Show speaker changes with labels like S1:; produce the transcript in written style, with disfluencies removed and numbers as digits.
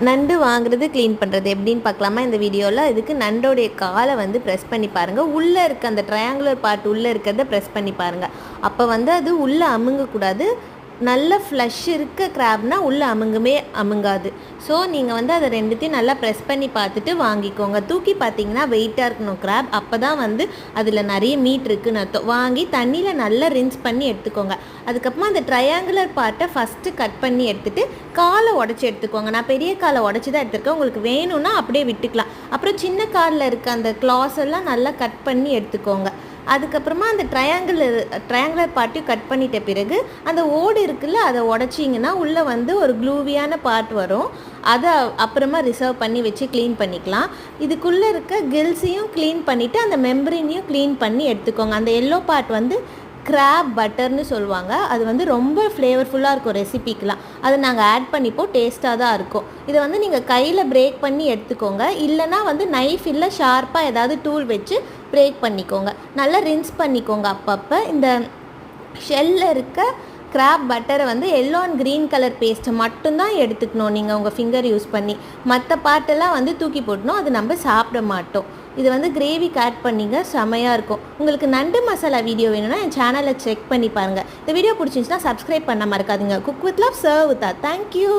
S1: நண்டு வாங்குறது க்ளீன் பண்ணுறது எப்படின்னு பார்க்கலாமா இந்த வீடியோவில். இதுக்கு நண்டோடைய காலை வந்து ப்ரெஸ் பண்ணி பாருங்கள். உள்ளே இருக்க அந்த ட்ரையாங்குலர் பார்ட் உள்ளே இருக்கிறத ப்ரெஸ் பண்ணி பாருங்கள். அப்போ வந்து அது உள்ளே அமுங்கக்கூடாது. நல்ல ஃப்ளஷ் இருக்க கிராப்னால் உள்ளே அமுங்காது. ஸோ நீங்கள் வந்து அதை ரெண்டுத்தையும் நல்லா ப்ரெஸ் பண்ணி பார்த்துட்டு வாங்கிக்கோங்க. தூக்கி பார்த்தீங்கன்னா வெயிட்டாக இருக்கணும் கிராப். அப்போ தான் வந்து அதில் நிறைய மீட் இருக்குன்னு அர்த்தம். வாங்கி தண்ணியில் நல்லா ரின்ஸ் பண்ணி எடுத்துக்கோங்க. அதுக்கப்புறமா அந்த ட்ரையாங்குலர் பார்ட்டை ஃபஸ்ட்டு கட் பண்ணி எடுத்துகிட்டு காலை உடச்சி எடுத்துக்கோங்க. நான் பெரிய காலை உடச்சி தான் எடுத்துருக்கேன். உங்களுக்கு வேணும்னா அப்படியே விட்டுக்கலாம். அப்புறம் சின்ன காலில் இருக்க அந்த கிளாஸ் எல்லாம் நல்லா கட் பண்ணி எடுத்துக்கோங்க. அதுக்கப்புறமா அந்த ட்ரையாங்குலர் பார்ட்டையும் கட் பண்ணிட்ட பிறகு அந்த ஓடு இருக்குல்ல, அதை உடச்சிங்கன்னா உள்ளே வந்து ஒரு க்ளூவியான பார்ட் வரும். அதை அப்புறமா ரிசர்வ் பண்ணி வச்சு க்ளீன் பண்ணிக்கலாம். இதுக்குள்ளே இருக்க கில்ஸையும் க்ளீன் பண்ணிவிட்டு அந்த மெம்பரினையும் க்ளீன் பண்ணி எடுத்துக்கோங்க. அந்த எல்லோ பார்ட் வந்து கிராப் பட்டர்னு சொல்லுவாங்க. அது வந்து ரொம்ப ஃப்ளேவர்ஃபுல்லாக இருக்கும் ரெசிபிக்கெலாம். அதை நாங்கள் ஆட் பண்ணிப்போம். டேஸ்ட்டாக தான் இருக்கும். இதை வந்து நீங்கள் கையில் பிரேக் பண்ணி எடுத்துக்கோங்க. இல்லைனா வந்து நைஃப் இல்லை ஷார்ப்பாக ஏதாவது டூல் வச்சு பிரேக் பண்ணிக்கோங்க. நல்லா ரின்ஸ் பண்ணிக்கோங்க அப்பப்போ. இந்த ஷெல்லில் இருக்க கிராப் பட்டரை வந்து எல்லோ அண்ட் க்ரீன் கலர் பேஸ்ட்டை மட்டும்தான் எடுத்துக்கணும் நீங்கள் உங்கள் ஃபிங்கர் யூஸ் பண்ணி. மற்ற பார்ட்டெல்லாம் வந்து தூக்கி போட்டணும். அது நம்ம சாப்பிட மாட்டோம். இது வந்து கிரேவிக்கு ஆட் பண்ணிங்க, செமையாக இருக்கும். உங்களுக்கு நண்டு மசாலா வீடியோ வேணும்னா என் சேனலை செக் பண்ணி பாருங்கள். இந்த வீடியோ பிடிச்சிருந்துச்சுன்னா சப்ஸ்கிரைப் பண்ண மறக்காதீங்க. Cook with love, serve with. Thank you.